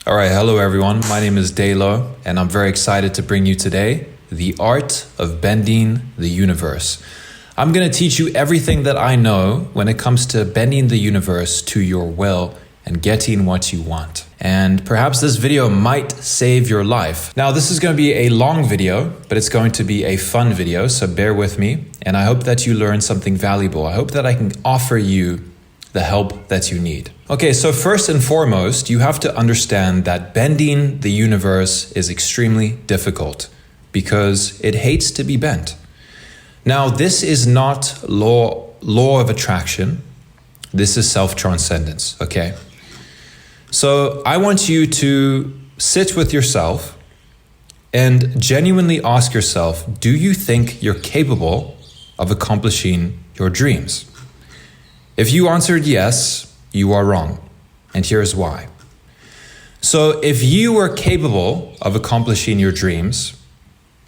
All right, hello everyone. My name is Dalo, and I'm very excited to bring you today the art of bending the universe. I'm going to teach you everything that I know when it comes to bending the universe to your will and getting what you want. And perhaps this video might save your life. Now, this is going to be a long video, but it's going to be a fun video, so bear with me. And I hope that you learn something valuable. I hope that I can offer you the help that you need. Okay, so first and foremost, you have to understand that bending the universe is extremely difficult because it hates to be bent. Now, this is not law of attraction. This is self-transcendence, okay? So I want you to sit with yourself and genuinely ask yourself, do you think you're capable of accomplishing your dreams? If you answered yes, you are wrong. And here's why. So if you were capable of accomplishing your dreams,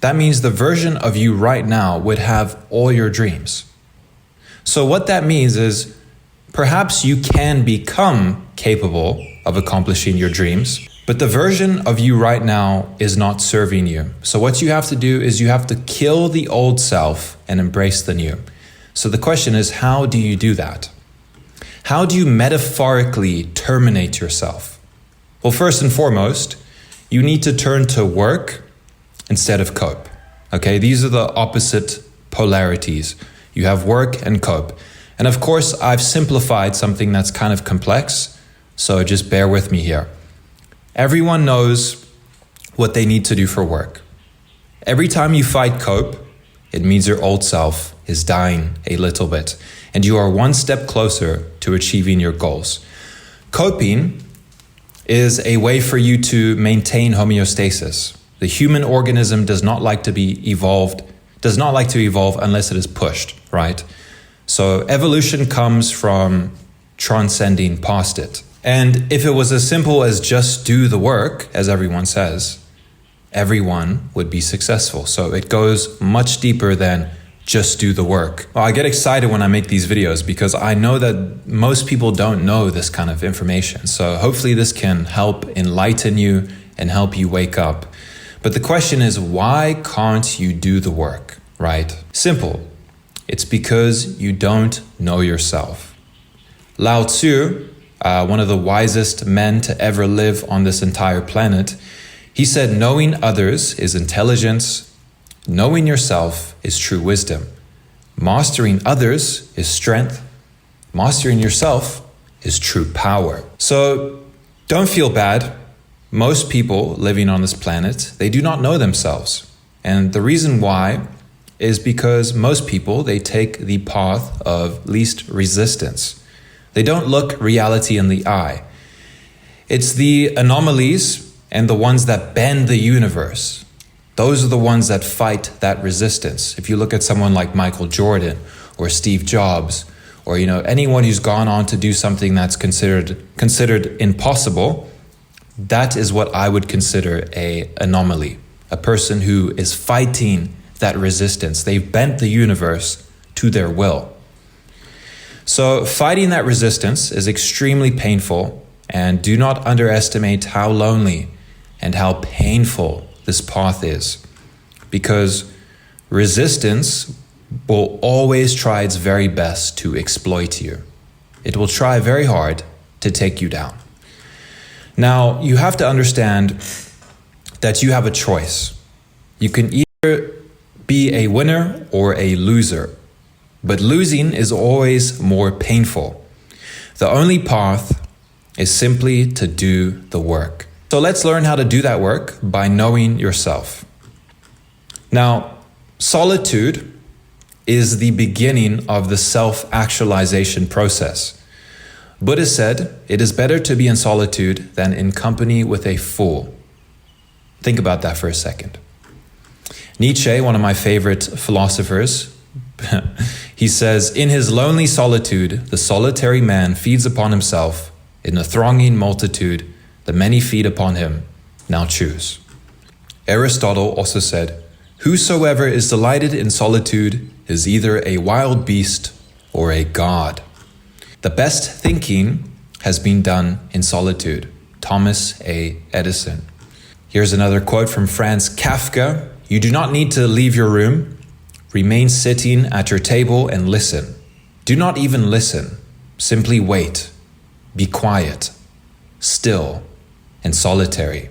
that means the version of you right now would have all your dreams. So what that means is perhaps you can become capable of accomplishing your dreams, but the version of you right now is not serving you. So what you have to do is you have to kill the old self and embrace the new. So the question is, how do you do that? How do you metaphorically terminate yourself? Well, first and foremost, you need to turn to work instead of cope. Okay, these are the opposite polarities. You have work and cope. And of course, I've simplified something that's kind of complex, so just bear with me here. Everyone knows what they need to do for work. Every time you fight cope, it means your old self is dying a little bit, and you are one step closer to achieving your goals. Coping is a way for you to maintain homeostasis. The human organism does not like to evolve unless it is pushed, right? So evolution comes from transcending past it. And if it was as simple as just do the work, as everyone says, everyone would be successful. So it goes much deeper than just do the work. Well, I get excited when I make these videos because I know that most people don't know this kind of information. So hopefully this can help enlighten you and help you wake up. But the question is, why can't you do the work, right? Simple. It's because you don't know yourself. Lao Tzu, one of the wisest men to ever live on this entire planet, he said, knowing others is intelligence. Knowing yourself is true wisdom. Mastering others is strength. Mastering yourself is true power. So don't feel bad. Most people living on this planet, they do not know themselves. And the reason why is because most people, they take the path of least resistance. They don't look reality in the eye. It's the anomalies and the ones that bend the universe. Those are the ones that fight that resistance. If you look at someone like Michael Jordan or Steve Jobs, or anyone who's gone on to do something that's considered impossible, that is what I would consider an anomaly. A person who is fighting that resistance. They've bent the universe to their will. So fighting that resistance is extremely painful, and do not underestimate how lonely and how painful this path is, because resistance will always try its very best to exploit you. It will try very hard to take you down. Now, you have to understand that you have a choice. You can either be a winner or a loser, but losing is always more painful. The only path is simply to do the work. So let's learn how to do that work by knowing yourself. Now, solitude is the beginning of the self-actualization process. Buddha said, it is better to be in solitude than in company with a fool. Think about that for a second. Nietzsche, one of my favorite philosophers, he says, in his lonely solitude, the solitary man feeds upon himself. In the thronging multitude, the many feed upon him. Now choose. Aristotle also said, whosoever is delighted in solitude is either a wild beast or a god. The best thinking has been done in solitude. Thomas A. Edison. Here's another quote from Franz Kafka. You do not need to leave your room. Remain sitting at your table and listen. Do not even listen. Simply wait. Be quiet, still, and solitary.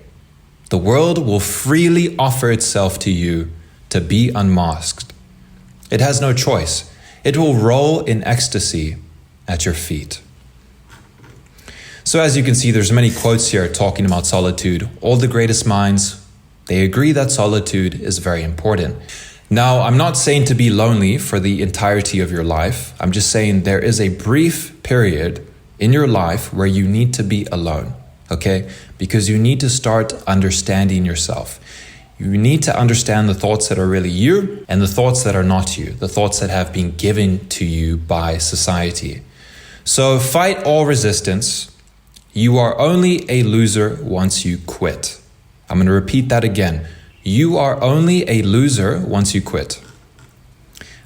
The world will freely offer itself to you to be unmasked. It has no choice. It will roll in ecstasy at your feet. So as you can see, there's many quotes here talking about solitude. All the greatest minds, they agree that solitude is very important. Now, I'm not saying to be lonely for the entirety of your life. I'm just saying there is a brief period in your life where you need to be alone, okay? Because you need to start understanding yourself. You need to understand the thoughts that are really you and the thoughts that are not you, the thoughts that have been given to you by society. So fight all resistance. You are only a loser once you quit. I'm going to repeat that again. You are only a loser once you quit.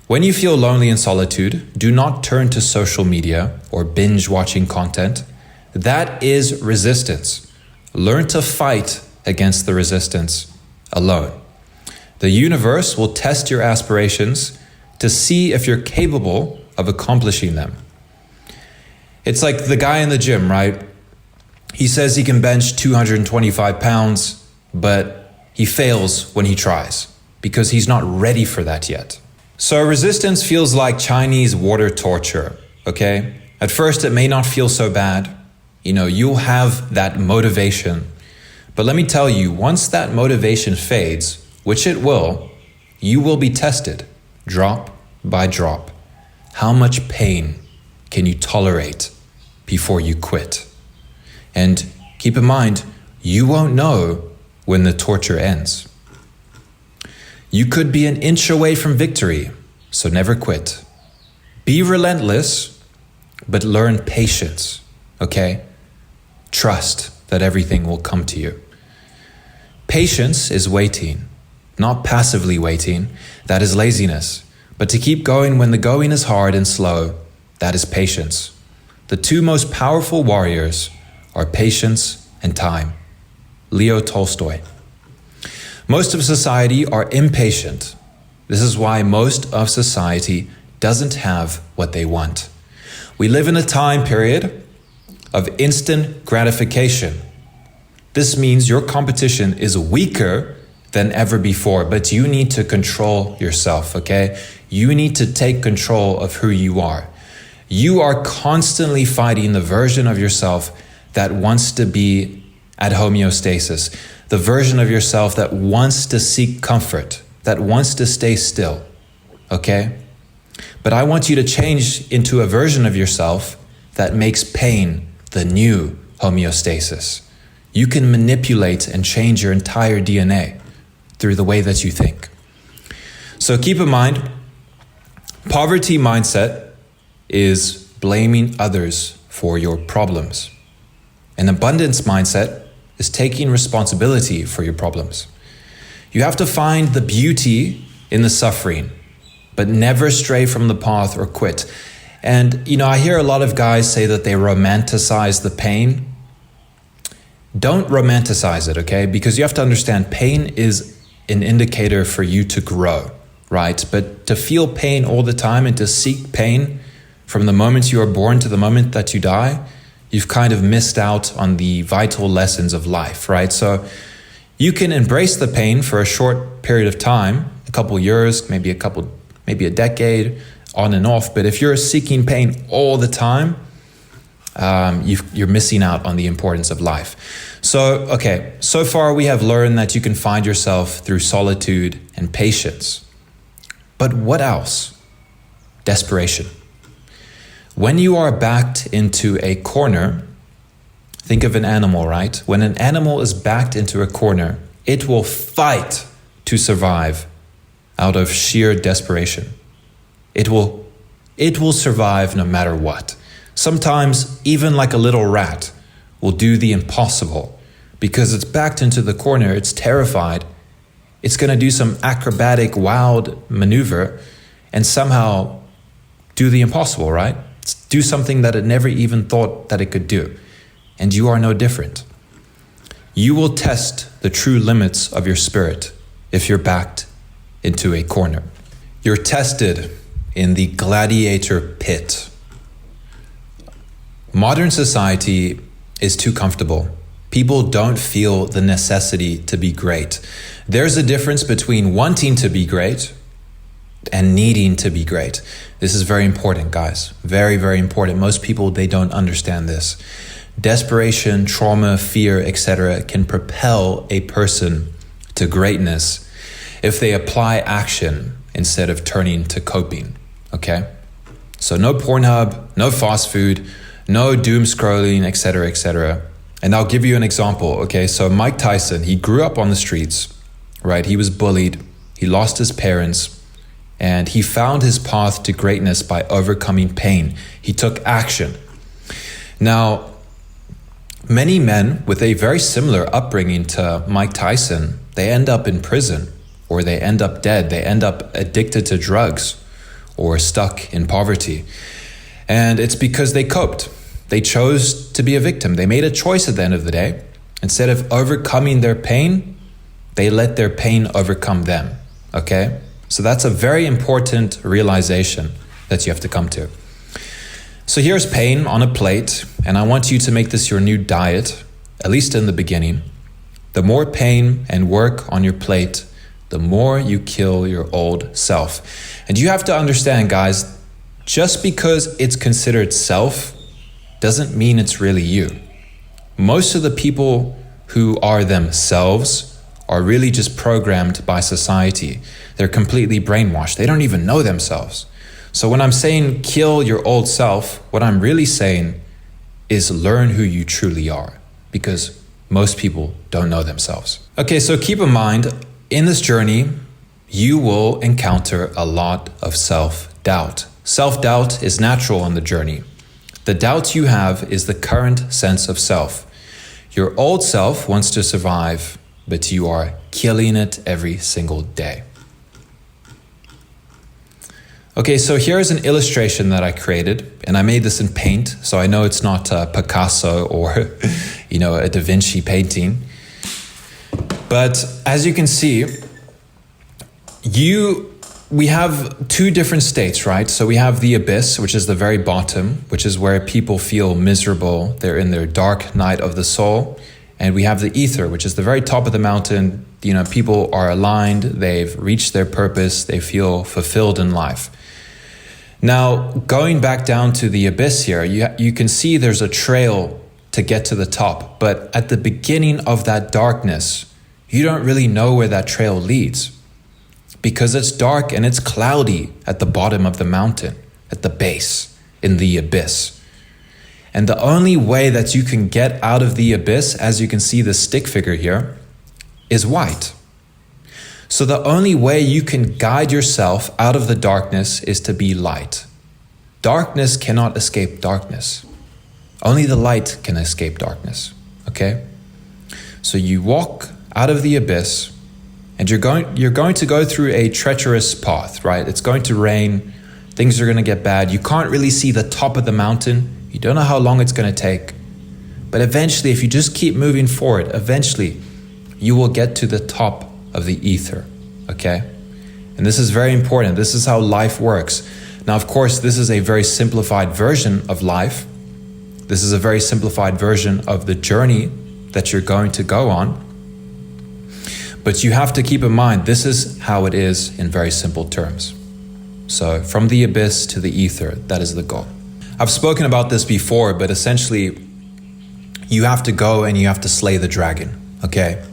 When you feel lonely in solitude, do not turn to social media or binge watching content. That is resistance. Learn to fight against the resistance alone. The universe will test your aspirations to see if you're capable of accomplishing them. It's like the guy in the gym, right? He says he can bench 225 pounds, but he fails when he tries because he's not ready for that yet. So resistance feels like Chinese water torture, okay? At first, it may not feel so bad. You'll have that motivation. But let me tell you, once that motivation fades, which it will, you will be tested drop by drop. How much pain can you tolerate before you quit? And keep in mind, you won't know when the torture ends. You could be an inch away from victory, so never quit. Be relentless, but learn patience, okay? Trust that everything will come to you. Patience is waiting, not passively waiting. That is laziness. But to keep going when the going is hard and slow, that is patience. The two most powerful warriors are patience and time. Leo Tolstoy. Most of society are impatient. This is why most of society doesn't have what they want. We live in a time period of instant gratification. This means your competition is weaker than ever before, but you need to control yourself, okay? You need to take control of who you are. You are constantly fighting the version of yourself that wants to be at homeostasis, the version of yourself that wants to seek comfort, that wants to stay still, okay? But I want you to change into a version of yourself that makes pain the new homeostasis. You can manipulate and change your entire DNA through the way that you think. So keep in mind, poverty mindset is blaming others for your problems. An abundance mindset is taking responsibility for your problems. You have to find the beauty in the suffering, but never stray from the path or quit. And, I hear a lot of guys say that they romanticize the pain. Don't romanticize it, okay? Because you have to understand pain is an indicator for you to grow, right? But to feel pain all the time and to seek pain from the moment you are born to the moment that you die, you've kind of missed out on the vital lessons of life, right? So you can embrace the pain for a short period of time, a couple years, maybe a decade, on and off. But if you're seeking pain all the time, you're missing out on the importance of life. So far we have learned that you can find yourself through solitude and patience. But what else? Desperation. When you are backed into a corner, think of an animal, right? When an animal is backed into a corner, it will fight to survive out of sheer desperation. It will survive no matter what. Sometimes even like a little rat will do the impossible because it's backed into the corner, it's terrified. It's going to do some acrobatic, wild maneuver and somehow do the impossible, right? Do something that it never even thought that it could do. And you are no different. You will test the true limits of your spirit if you're backed into a corner. You're tested in the gladiator pit. Modern society is too comfortable. People don't feel the necessity to be great. There's a difference between wanting to be great and needing to be great. This is very important, guys. Very, very important. Most people, they don't understand this. Desperation, trauma, fear, etc. can propel a person to greatness if they apply action instead of turning to coping, okay? So no Pornhub, no fast food, no doom scrolling, etc., etc. And I'll give you an example, okay? So Mike Tyson, he grew up on the streets, right? He was bullied, he lost his parents, and he found his path to greatness by overcoming pain. He took action. Now, many men with a very similar upbringing to Mike Tyson, they end up in prison, or they end up dead. They end up addicted to drugs or stuck in poverty. And it's because they coped. They chose to be a victim. They made a choice at the end of the day. Instead of overcoming their pain, they let their pain overcome them, okay? So that's a very important realization that you have to come to. So here's pain on a plate, and I want you to make this your new diet, at least in the beginning. The more pain and work on your plate, the more you kill your old self. And you have to understand, guys, just because it's considered self doesn't mean it's really you. Most of the people who are themselves are really just programmed by society. They're completely brainwashed. They don't even know themselves. So when I'm saying kill your old self, what I'm really saying is learn who you truly are, because most people don't know themselves. Okay, so keep in mind, in this journey, you will encounter a lot of self-doubt. Self-doubt is natural on the journey. The doubt you have is the current sense of self. Your old self wants to survive, but you are killing it every single day. Okay, so here's an illustration that I created, and I made this in paint, so I know it's not Picasso or a Da Vinci painting. But as you can see, we have two different states, right? So we have the abyss, which is the very bottom, which is where people feel miserable. They're in their dark night of the soul. And we have the ether, which is the very top of the mountain. People are aligned, they've reached their purpose, they feel fulfilled in life. Now, going back down to the abyss here, you can see there's a trail to get to the top. But at the beginning of that darkness, you don't really know where that trail leads, because it's dark and it's cloudy at the bottom of the mountain, at the base, in the abyss. And the only way that you can get out of the abyss, as you can see the stick figure here, is white. So the only way you can guide yourself out of the darkness is to be light. Darkness cannot escape darkness. Only the light can escape darkness, okay? So you walk out of the abyss, and you're going to go through a treacherous path, right? It's going to rain, things are going to get bad. You can't really see the top of the mountain. You don't know how long it's going to take. But eventually, if you just keep moving forward, eventually you will get to the top of the ether, okay? And this is very important. This is how life works. Now, of course, this is a very simplified version of life. This is a very simplified version of the journey that you're going to go on. But you have to keep in mind, this is how it is in very simple terms. So from the abyss to the ether, that is the goal. I've spoken about this before, but essentially you have to go and you have to slay the dragon, okay?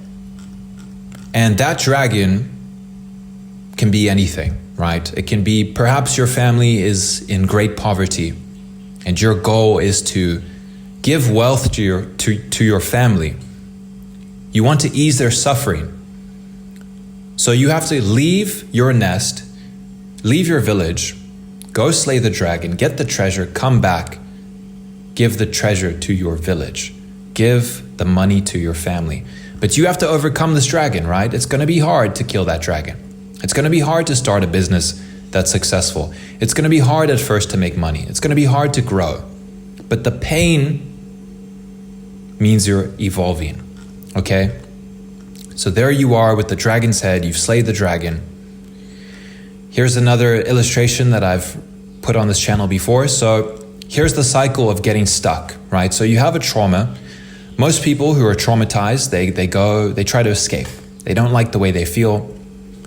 And that dragon can be anything, right? It can be perhaps your family is in great poverty and your goal is to give wealth to your family. You want to ease their suffering. So you have to leave your nest, leave your village, go slay the dragon, get the treasure, come back, give the treasure to your village, give the money to your family. But you have to overcome this dragon, right? It's going to be hard to kill that dragon. It's going to be hard to start a business that's successful. It's going to be hard at first to make money. It's going to be hard to grow. But the pain means you're evolving. Okay? So there you are with the dragon's head. You've slayed the dragon. Here's another illustration that I've put on this channel before. So here's the cycle of getting stuck, right? So you have a trauma. Most people who are traumatized, they try to escape. They don't like the way they feel,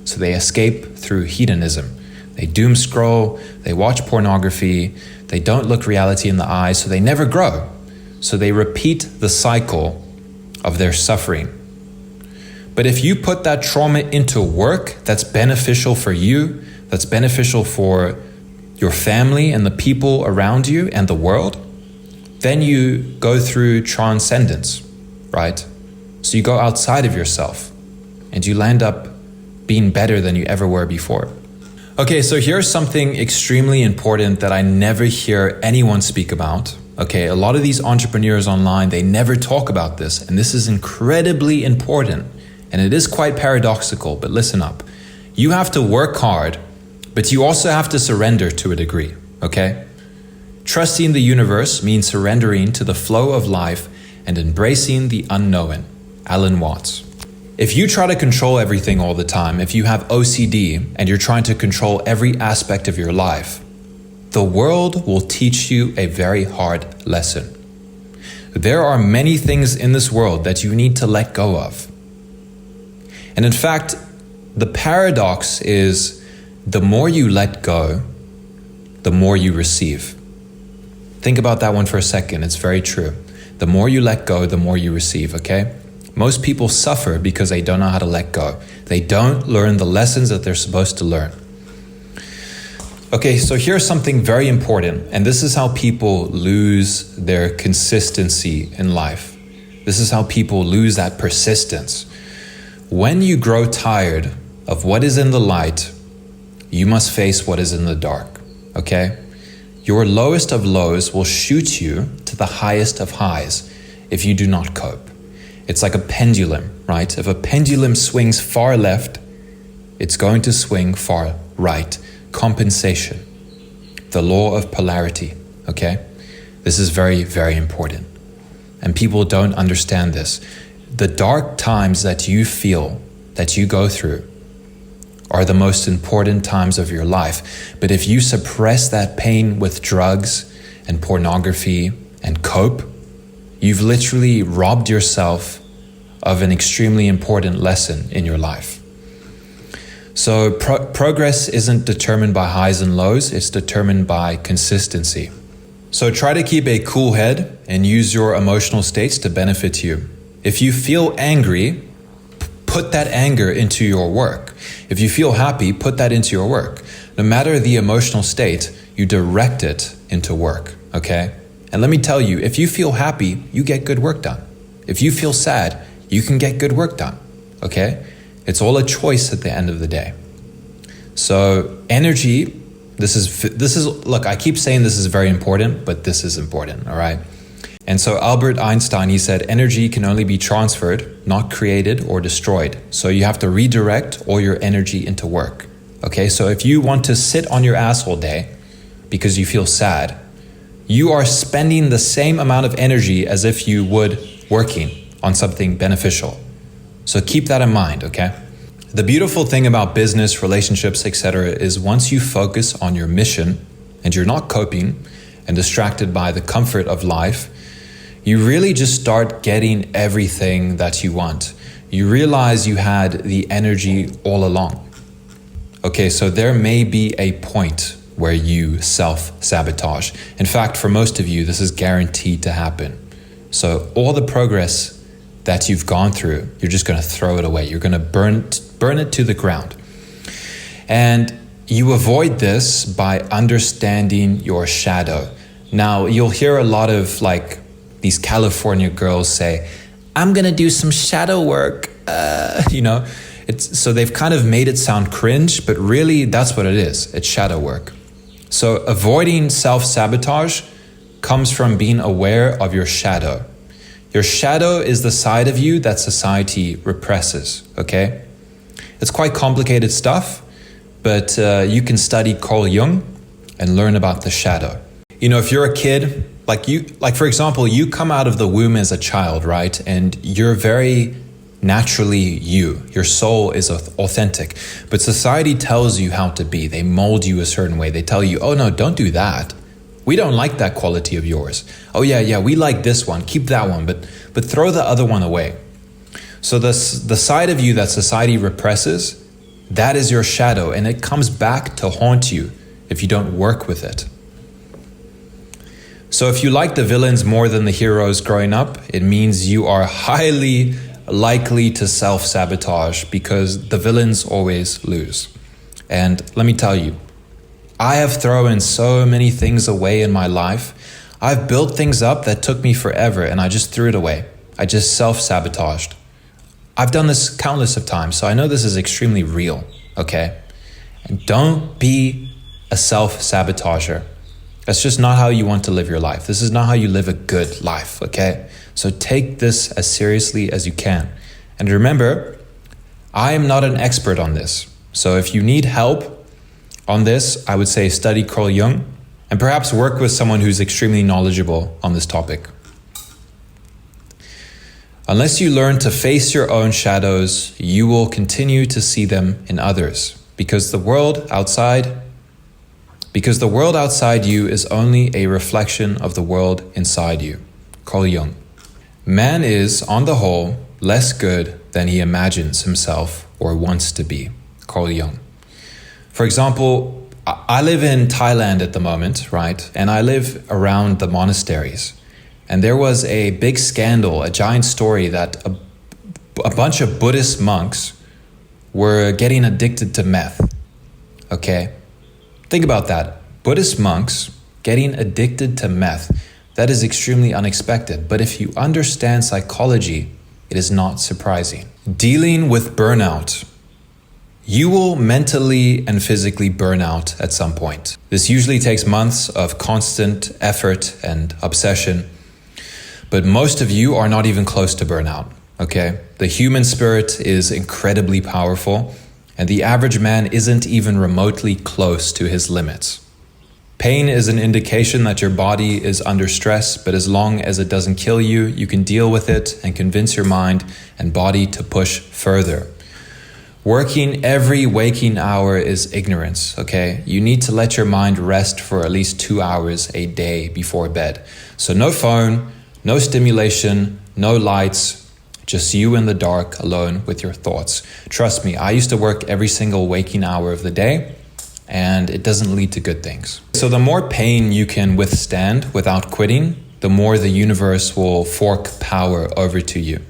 so they escape through hedonism. They doom scroll, they watch pornography, they don't look reality in the eye, so they never grow. So they repeat the cycle of their suffering. But if you put that trauma into work that's beneficial for you, that's beneficial for your family and the people around you and the world, then you go through transcendence, right? So you go outside of yourself and you land up being better than you ever were before. Okay, so here's something extremely important that I never hear anyone speak about. Okay, a lot of these entrepreneurs online, they never talk about this, and this is incredibly important. And it is quite paradoxical, but listen up. You have to work hard, but you also have to surrender to a degree, okay? Trusting the universe means surrendering to the flow of life and embracing the unknown. Alan Watts. If you try to control everything all the time, if you have OCD and you're trying to control every aspect of your life, the world will teach you a very hard lesson. There are many things in this world that you need to let go of. And in fact, the paradox is the more you let go, the more you receive. Think about that one for a second. It's very true. The more you let go, the more you receive, okay? Most people suffer because they don't know how to let go. They don't learn the lessons that they're supposed to learn. Okay, so here's something very important, and this is how people lose their consistency in life. This is how people lose that persistence. When you grow tired of what is in the light, you must face what is in the dark, okay? Your lowest of lows will shoot you to the highest of highs if you do not cope. It's like a pendulum, right? If a pendulum swings far left, it's going to swing far right. Compensation. The law of polarity, okay? This is very, very important. And people don't understand this. The dark times that you feel, that you go through, are the most important times of your life. But if you suppress that pain with drugs and pornography and cope, you've literally robbed yourself of an extremely important lesson in your life. So progress isn't determined by highs and lows, it's determined by consistency. So try to keep a cool head and use your emotional states to benefit you. If you feel angry, put that anger into your work. If you feel happy, put that into your work. No matter the emotional state, you direct it into work, okay? And let me tell you, if you feel happy, you get good work done. If you feel sad, you can get good work done, okay? It's all a choice at the end of the day. So energy, this is look, I keep saying this is very important, but this is important, all right? And so Albert Einstein, he said, energy can only be transferred, not created or destroyed. So you have to redirect all your energy into work, okay? So if you want to sit on your ass all day because you feel sad, you are spending the same amount of energy as if you would working on something beneficial. So keep that in mind, okay? The beautiful thing about business, relationships, etc. is once you focus on your mission and you're not coping and distracted by the comfort of life, you really just start getting everything that you want. You realize you had the energy all along. Okay, so there may be a point where you self-sabotage. In fact, for most of you, this is guaranteed to happen. So all the progress that you've gone through, you're just going to throw it away. You're going to burn it to the ground. And you avoid this by understanding your shadow. Now, you'll hear a lot of these California girls say, I'm going to do some shadow work. So they've kind of made it sound cringe, but really that's what it is. It's shadow work. So avoiding self-sabotage comes from being aware of your shadow. Your shadow is the side of you that society represses, okay? It's quite complicated stuff, but you can study Carl Jung and learn about the shadow. You know, if you're a kid Like for example, you come out of the womb as a child, right? And you're very naturally you. Your soul is authentic. But society tells you how to be. They mold you a certain way. They tell you, oh no, don't do that. We don't like that quality of yours. Oh yeah, we like this one. Keep that one, but throw the other one away. So the side of you that society represses, that is your shadow, and it comes back to haunt you if you don't work with it. So if you like the villains more than the heroes growing up, it means you are highly likely to self-sabotage because the villains always lose. And let me tell you, I have thrown so many things away in my life. I've built things up that took me forever and I just threw it away. I just self-sabotaged. I've done this countless of times, so I know this is extremely real, okay? And don't be a self-sabotager. That's just not how you want to live your life. This is not how you live a good life, okay? So take this as seriously as you can. And remember, I am not an expert on this. So if you need help on this, I would say study Carl Jung and perhaps work with someone who's extremely knowledgeable on this topic. Unless you learn to face your own shadows, you will continue to see them in others because the world outside you is only a reflection of the world inside you. Carl Jung. Man is, on the whole, less good than he imagines himself or wants to be. Carl Jung. For example, I live in Thailand at the moment, right? And I live around the monasteries. And there was a big scandal, a giant story that a bunch of Buddhist monks were getting addicted to meth. Okay? Think about that. Buddhist monks getting addicted to meth. That is extremely unexpected. But if you understand psychology, it is not surprising. Dealing with burnout. You will mentally and physically burn out at some point. This usually takes months of constant effort and obsession. But most of you are not even close to burnout, okay? The human spirit is incredibly powerful, and the average man isn't even remotely close to his limits. Pain is an indication that your body is under stress, but as long as it doesn't kill you, you can deal with it and convince your mind and body to push further. Working every waking hour is ignorance, okay? You need to let your mind rest for at least 2 hours a day before bed. So no phone, no stimulation, no lights, just you in the dark alone with your thoughts. Trust me, I used to work every single waking hour of the day, and it doesn't lead to good things. So the more pain you can withstand without quitting, the more the universe will fork power over to you.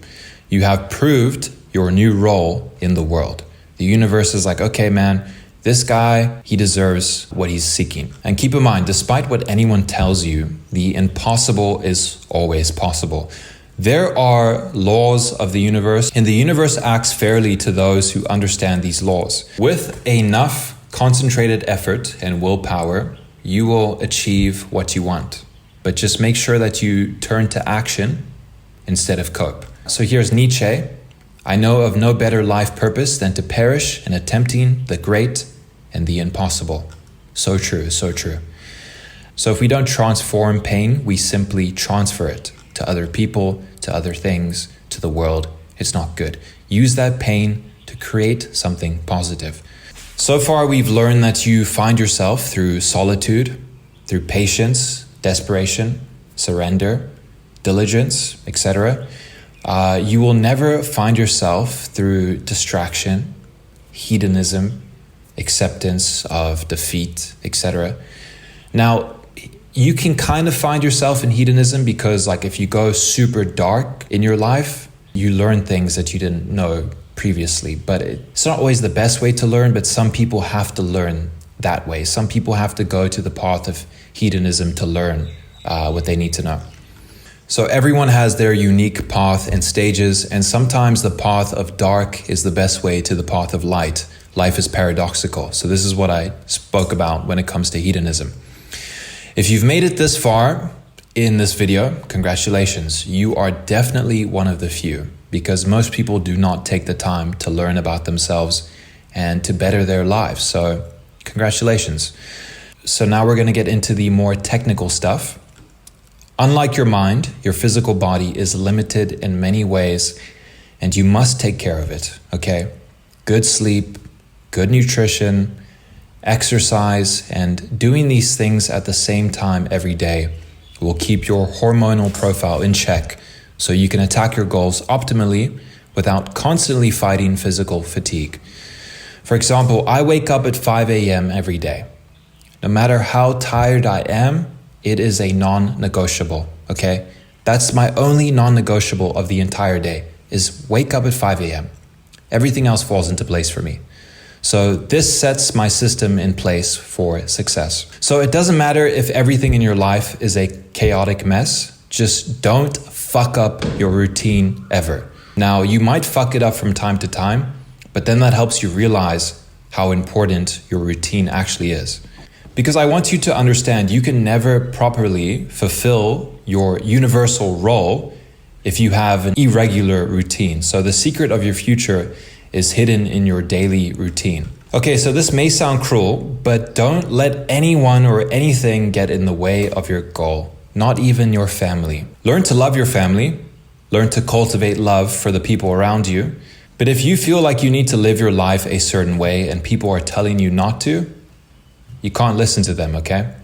You have proved your new role in the world. The universe is like, okay, man, this guy, he deserves what he's seeking. And keep in mind, despite what anyone tells you, the impossible is always possible. There are laws of the universe, and the universe acts fairly to those who understand these laws. With enough concentrated effort and willpower, you will achieve what you want. But just make sure that you turn to action instead of cope. So here's Nietzsche. I know of no better life purpose than to perish in attempting the great and the impossible. So true, so true. So if we don't transform pain, we simply transfer it to other people, to other things, to the world. It's not good. Use that pain to create something positive. So far, we've learned that you find yourself through solitude, through patience, desperation, surrender, diligence, etc. You will never find yourself through distraction, hedonism, acceptance of defeat, etc. Now, you can kind of find yourself in hedonism because like if you go super dark in your life, you learn things that you didn't know previously. But it's not always the best way to learn, but some people have to learn that way. Some people have to go to the path of hedonism to learn what they need to know. So everyone has their unique path and stages, and sometimes the path of dark is the best way to the path of light. Life is paradoxical. So this is what I spoke about when it comes to hedonism. If you've made it this far in this video, congratulations. You are definitely one of the few because most people do not take the time to learn about themselves and to better their lives. So congratulations. So now we're going to get into the more technical stuff. Unlike your mind, your physical body is limited in many ways, and you must take care of it, okay? Good sleep, good nutrition, exercise, and doing these things at the same time every day will keep your hormonal profile in check so you can attack your goals optimally without constantly fighting physical fatigue. For example, I wake up at 5 a.m. every day. No matter how tired I am, it is a non-negotiable, okay? That's my only non-negotiable of the entire day, is wake up at 5 a.m. Everything else falls into place for me. So this sets my system in place for success. So it doesn't matter if everything in your life is a chaotic mess, just don't fuck up your routine ever. Now, you might fuck it up from time to time, but then that helps you realize how important your routine actually is. Because I want you to understand you can never properly fulfill your universal role if you have an irregular routine. So the secret of your future is hidden in your daily routine. Okay, so this may sound cruel, but don't let anyone or anything get in the way of your goal, not even your family. Learn to love your family, learn to cultivate love for the people around you. But if you feel like you need to live your life a certain way and people are telling you not to, you can't listen to them, okay?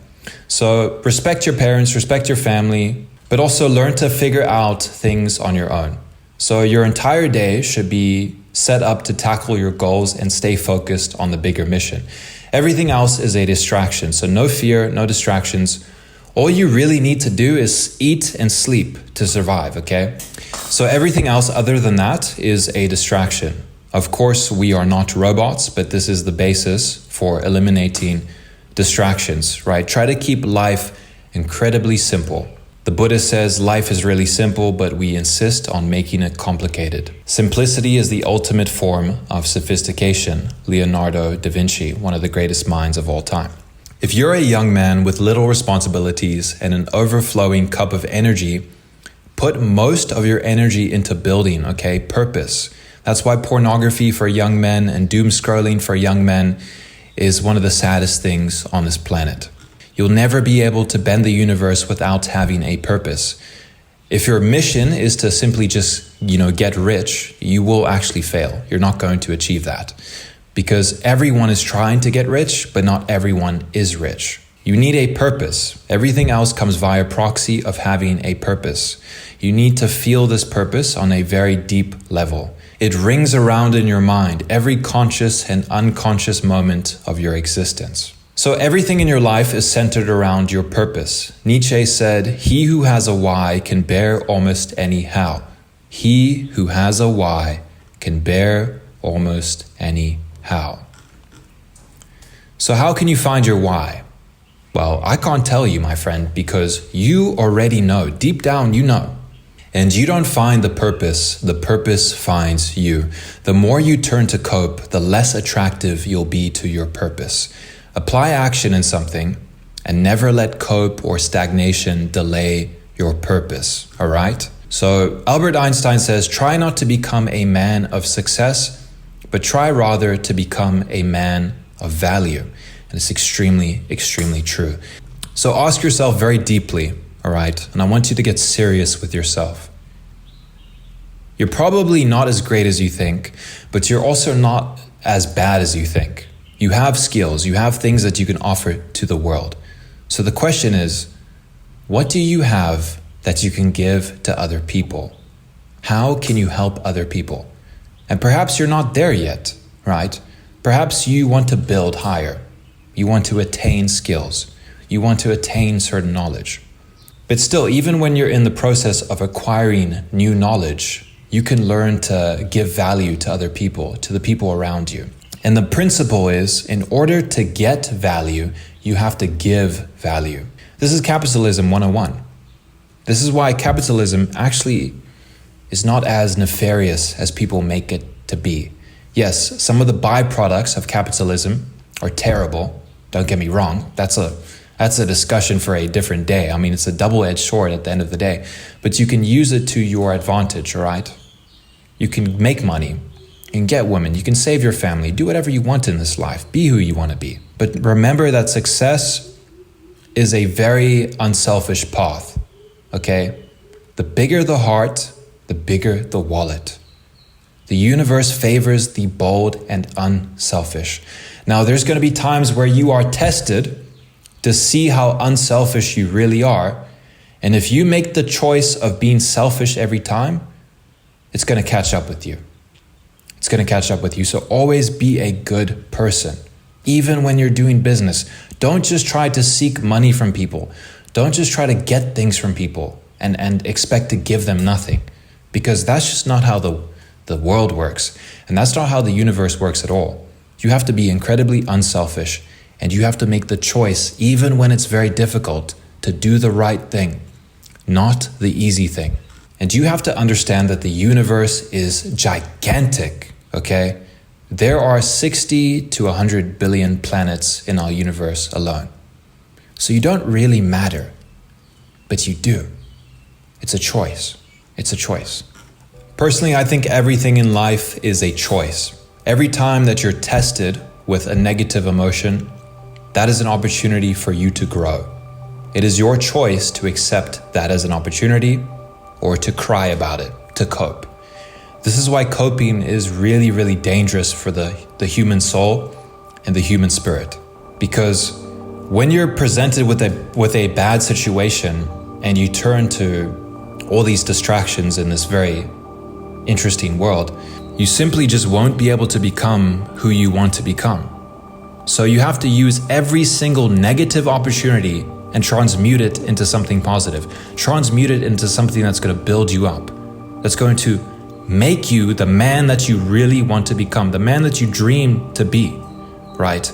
So respect your parents, respect your family, but also learn to figure out things on your own. So your entire day should be set up to tackle your goals and stay focused on the bigger mission. Everything else is a distraction, so no fear, no distractions. All you really need to do is eat and sleep to survive, okay? So everything else other than that is a distraction. Of course, we are not robots, but this is the basis for eliminating distractions, right? Try to keep life incredibly simple. The Buddha says life is really simple, but we insist on making it complicated. Simplicity is the ultimate form of sophistication. Leonardo da Vinci, one of the greatest minds of all time. If you're a young man with little responsibilities and an overflowing cup of energy, put most of your energy into building, okay? Purpose. That's why pornography for young men and doom scrolling for young men is one of the saddest things on this planet. You'll never be able to bend the universe without having a purpose. If your mission is to simply just, get rich, you will actually fail. You're not going to achieve that. Because everyone is trying to get rich, but not everyone is rich. You need a purpose. Everything else comes via proxy of having a purpose. You need to feel this purpose on a very deep level. It rings around in your mind every conscious and unconscious moment of your existence. So everything in your life is centered around your purpose. Nietzsche said, "He who has a why can bear almost any how." He who has a why can bear almost any how. So how can you find your why? Well, I can't tell you, my friend, because you already know. Deep down, you know. And you don't find the purpose finds you. The more you turn to cope, the less attractive you'll be to your purpose. Apply action in something and never let cope or stagnation delay your purpose, all right? So Albert Einstein says, try not to become a man of success, but try rather to become a man of value. And it's extremely, extremely true. So ask yourself very deeply, all right? And I want you to get serious with yourself. You're probably not as great as you think, but you're also not as bad as you think. You have skills, you have things that you can offer to the world. So the question is, what do you have that you can give to other people? How can you help other people? And perhaps you're not there yet, right? Perhaps you want to build higher. You want to attain skills. You want to attain certain knowledge. But still, even when you're in the process of acquiring new knowledge, you can learn to give value to other people, to the people around you. And the principle is, in order to get value, you have to give value. This is capitalism 101. This is why capitalism actually is not as nefarious as people make it to be. Yes, some of the byproducts of capitalism are terrible. Don't get me wrong. That's a discussion for a different day. I mean, it's a double-edged sword at the end of the day. But you can use it to your advantage, all right? You can make money. You can get women. You can save your family. Do whatever you want in this life. Be who you want to be. But remember that success is a very unselfish path. okay? The bigger the heart, the bigger the wallet. The universe favors the bold and unselfish. Now, there's going to be times where you are tested to see how unselfish you really are. And if you make the choice of being selfish every time, it's going to catch up with you. It's going to catch up with you. So always be a good person. Even when you're doing business, don't just try to seek money from people. Don't just try to get things from people and expect to give them nothing. Because that's just not how the world works. And that's not how the universe works at all. You have to be incredibly unselfish. And you have to make the choice, even when it's very difficult, to do the right thing, not the easy thing. And you have to understand that the universe is gigantic, okay? There are 60 to 100 billion planets in our universe alone. So you don't really matter, but you do. It's a choice. It's a choice. Personally, I think everything in life is a choice. Every time that you're tested with a negative emotion, that is an opportunity for you to grow. It is your choice to accept that as an opportunity or to cry about it, to cope. This is why coping is really, really dangerous for the human soul and the human spirit. Because when you're presented with a bad situation and you turn to all these distractions in this very interesting world, you simply just won't be able to become who you want to become. So you have to use every single negative opportunity and transmute it into something positive. Transmute it into something that's going to build you up. That's going to make you the man that you really want to become, the man that you dream to be, right?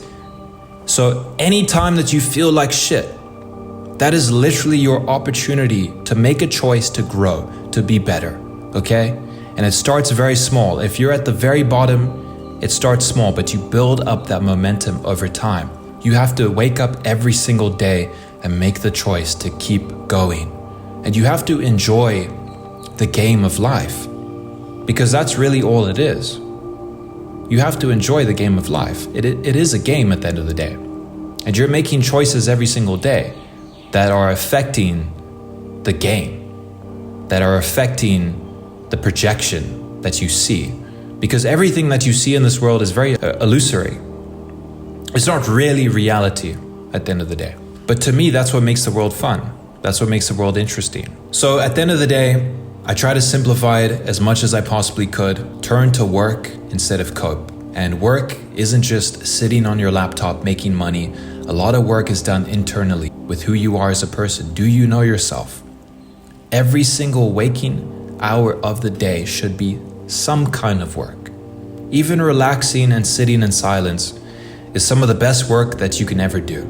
So anytime that you feel like shit, that is literally your opportunity to make a choice to grow, to be better, okay? And it starts very small. If you're at the very bottom, it starts small, but you build up that momentum over time. You have to wake up every single day and make the choice to keep going. And you have to enjoy the game of life, because that's really all it is. You have to enjoy the game of life. It is a game at the end of the day. And you're making choices every single day that are affecting the game, that are affecting the projection that you see. Because everything that you see in this world is very illusory. It's not really reality at the end of the day. But to me, that's what makes the world fun. That's what makes the world interesting. So at the end of the day, I try to simplify it as much as I possibly could. Turn to work instead of cope. And work isn't just sitting on your laptop making money. A lot of work is done internally with who you are as a person. Do you know yourself? Every single waking hour of the day should be some kind of work. Even relaxing and sitting in silence is some of the best work that you can ever do.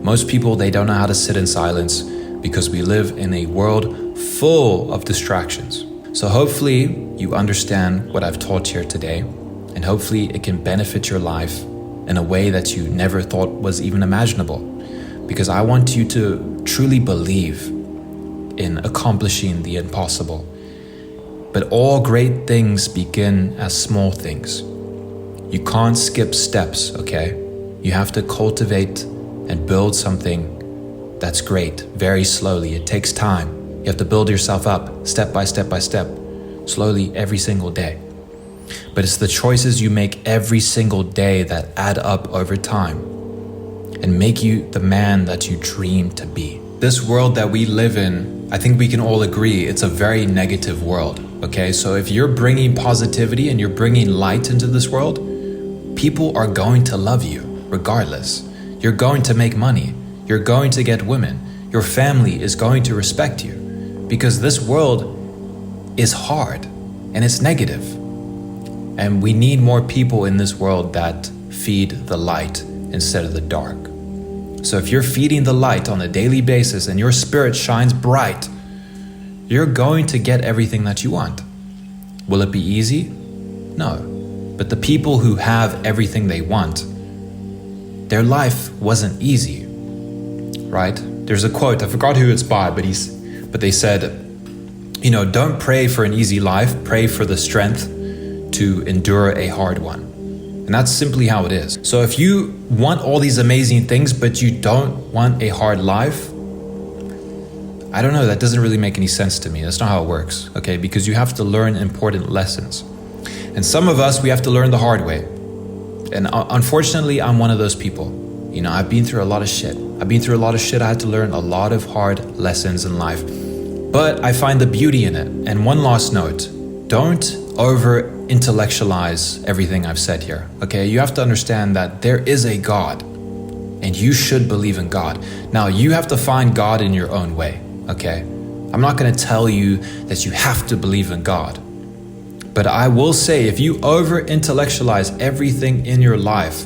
Most people, they don't know how to sit in silence because we live in a world full of distractions. So hopefully you understand what I've taught here today, and hopefully it can benefit your life in a way that you never thought was even imaginable. Because I want you to truly believe in accomplishing the impossible. But all great things begin as small things. You can't skip steps, okay? You have to cultivate and build something that's great very slowly. It takes time. You have to build yourself up step by step by step, slowly every single day. But it's the choices you make every single day that add up over time and make you the man that you dream to be. This world that we live in, I think we can all agree, it's a very negative world, okay? So if you're bringing positivity and you're bringing light into this world, people are going to love you regardless. You're going to make money. You're going to get women. Your family is going to respect you because this world is hard and it's negative. And we need more people in this world that feed the light instead of the dark. So if you're feeding the light on a daily basis and your spirit shines bright, you're going to get everything that you want. Will it be easy? No. But the people who have everything they want, their life wasn't easy, right? There's a quote, I forgot who it's by, but they said, don't pray for an easy life, pray for the strength to endure a hard one. And that's simply how it is. So if you want all these amazing things, but you don't want a hard life, I don't know, that doesn't really make any sense to me. That's not how it works, okay? Because you have to learn important lessons. And some of us, we have to learn the hard way. And unfortunately, I'm one of those people. You know, I've been through a lot of shit. I had to learn a lot of hard lessons in life. But I find the beauty in it. And one last note, don't over-intellectualize everything I've said here, okay? You have to understand that there is a God, and you should believe in God. Now, you have to find God in your own way, okay? I'm not gonna tell you that you have to believe in God. But I will say, if you over-intellectualize everything in your life,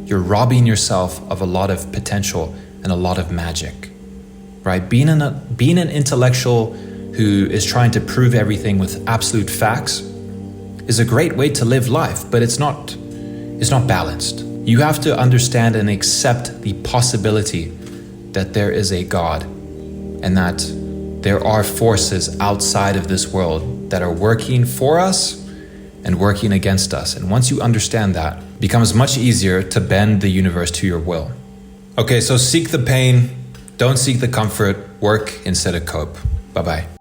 you're robbing yourself of a lot of potential and a lot of magic, right? Being an intellectual who is trying to prove everything with absolute facts is a great way to live life, but it's not balanced. You have to understand and accept the possibility that there is a God and that there are forces outside of this world that are working for us and working against us. And once you understand that, it becomes much easier to bend the universe to your will. Okay, so seek the pain, don't seek the comfort, work instead of cope. Bye-bye.